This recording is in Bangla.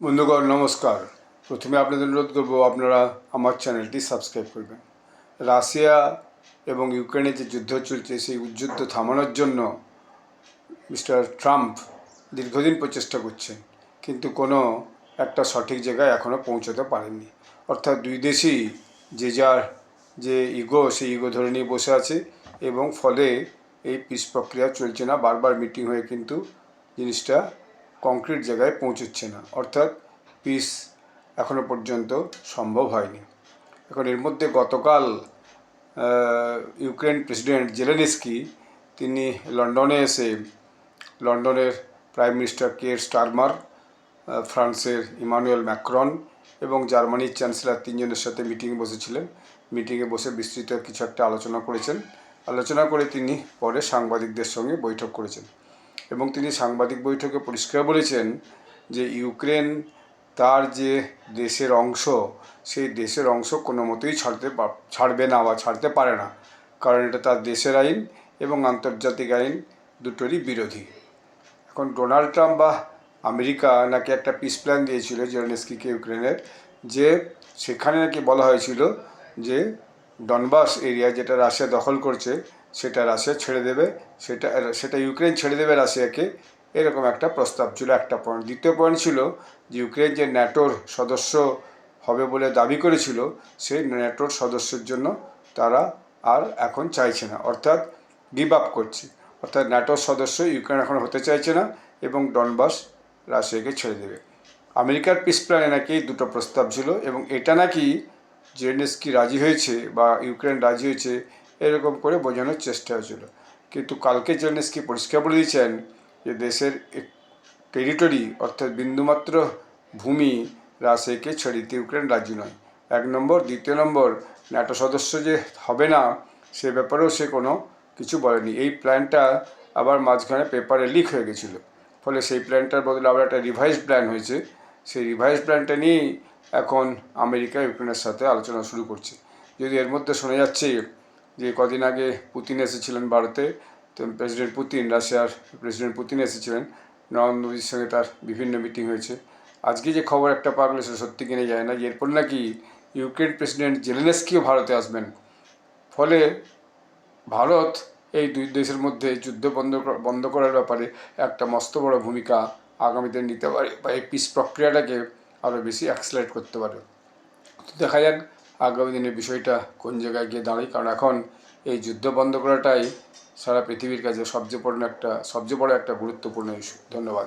বন্ধুগণ নমস্কার। প্রথমে আপনাদের অনুরোধ করব আপনারা আমার চ্যানেলটি সাবস্ক্রাইব করবেন। রাশিয়া এবং ইউক্রেনের যে যুদ্ধ চলছে সেই যুদ্ধ থামানোর জন্য মিস্টার ট্রাম্প দীর্ঘদিন প্রচেষ্টা করছেন, কিন্তু কোনো একটা সঠিক জায়গায় এখনও পৌঁছতে পারেননি। অর্থাৎ দুই দেশই যে যার যে ইগো সেই ইগো ধরে নিয়ে বসে আছে এবং ফলে এই পিস প্রক্রিয়া চলছে না। বারবার মিটিং হয়ে কিন্তু জিনিসটা কংক্রিট জায়গায় পৌঁছচ্ছে না, অর্থাৎ পিস এখনো পর্যন্ত সম্ভব হয়নি। এখন এর মধ্যে গতকাল ইউক্রেন প্রেসিডেন্ট জেলেনস্কি তিনি লন্ডনে এসে লন্ডনের প্রাইম মিনিস্টার কিয়ের স্টারমার, ফ্রান্সের ইমানুয়েল ম্যাক্রন এবং জার্মানির চ্যান্সেলর তিনজনের সাথে মিটিংয়ে বসেছিলেন। মিটিংয়ে বসে বিস্তৃত কিছু একটা আলোচনা করেছেন। আলোচনা করে তিনি পরে সাংবাদিকদের সঙ্গে বৈঠক করেছেন এবং তিনি সাংবাদিক বৈঠকে পরিষ্কার বলেছেন যে ইউক্রেন তার যে দেশের অংশ সেই দেশের অংশ কোনো মতেই ছাড়বে না বা ছাড়তে পারে না, কারণ এটা তার দেশের আইন এবং আন্তর্জাতিক আইন দুটোরই বিরোধী। এখন ডোনাল্ড ট্রাম্প বা আমেরিকা নাকি একটা পিস প্ল্যান দিয়েছিল জেলেনস্কিকে ইউক্রেনের, যে সেখানে নাকি বলা হয়েছিল যে ডনবাস এরিয়া যেটা রাশিয়া দখল করছে সেটা রাশিয়া ছেড়ে দেবে, সেটা ইউক্রেন ছেড়ে দেবে রাশিয়াকে, এরকম একটা প্রস্তাব ছিল একটা পয়েন্ট। দ্বিতীয় পয়েন্ট ছিল যে ইউক্রেন যে ন্যাটোর সদস্য হবে বলে দাবি করেছিল সেই ন্যাটোর সদস্যের জন্য তারা আর এখন চাইছে না, অর্থাৎ গিভ আপ করছে। অর্থাৎ ন্যাটোর সদস্য ইউক্রেন এখন হতে চাইছে না এবং ডনবাস রাশিয়াকে ছেড়ে দেবে। আমেরিকার পিস প্ল্যানে নাকি এই দুটো প্রস্তাব ছিল এবং এটা নাকি জেলেনস্কি রাজি হয়েছে বা ইউক্রেন রাজি হয়েছে এরকম করে বোঝানোর চেষ্টা হয়েছিল। কিন্তু কালকে জেলেনস্কি পরিষ্কার বলে দিয়েছেন যে দেশের টেরিটরি অর্থাৎ বিন্দুমাত্র ভূমি রাশিয়াকে ছেড়ে দিতে ইউক্রেন রাজি নয়, এক নম্বর। দ্বিতীয় নম্বর, ন্যাটো সদস্য যে হবে না সে ব্যাপারেও সে কোনো কিছু বলেনি। এই প্ল্যানটা আবার মাঝখানে পেপারে লিক হয়ে গেছিলো, ফলে সেই প্ল্যানটার বদলে আবার একটা রিভাইজড প্ল্যান হয়েছে। সেই রিভাইজড প্ল্যানটা নিয়েই এখন আমেরিকা ইউক্রেনের সাথে আলোচনা শুরু করছে। যদি এর মধ্যে শোনা যাচ্ছে যে কদিন আগে পুতিন এসেছিলেন ভারতে, তো প্রেসিডেন্ট পুতিন, রাশিয়ার প্রেসিডেন্ট পুতিন এসেছিলেন, নরেন্দ্র মোদীর সঙ্গে তার বিভিন্ন মিটিং হয়েছে। আজকে যে খবর একটা পাওয়া গেলো সেটা সত্যি কিনে যায় না, এরপর নাকি ইউক্রেন প্রেসিডেন্ট জেলেনস্কিও ভারতে আসবেন। ফলে ভারত এই দুই দেশের মধ্যে যুদ্ধ বন্ধ করার ব্যাপারে একটা মস্ত বড় ভূমিকা আগামীতে নিতে পারে বা এই পিস প্রক্রিয়াটাকে আরও বেশি অ্যাক্সেলারেট করতে পারে। তো দেখা যাক আগামী দিনে বিষয়টা কোন জায়গায় গিয়ে দাঁড়ায়, কারণ এখন এই যুদ্ধ বন্ধ করাটাই সারা পৃথিবীর কাছে সবচেয়ে বড় একটা গুরুত্বপূর্ণ ইস্যু। ধন্যবাদ।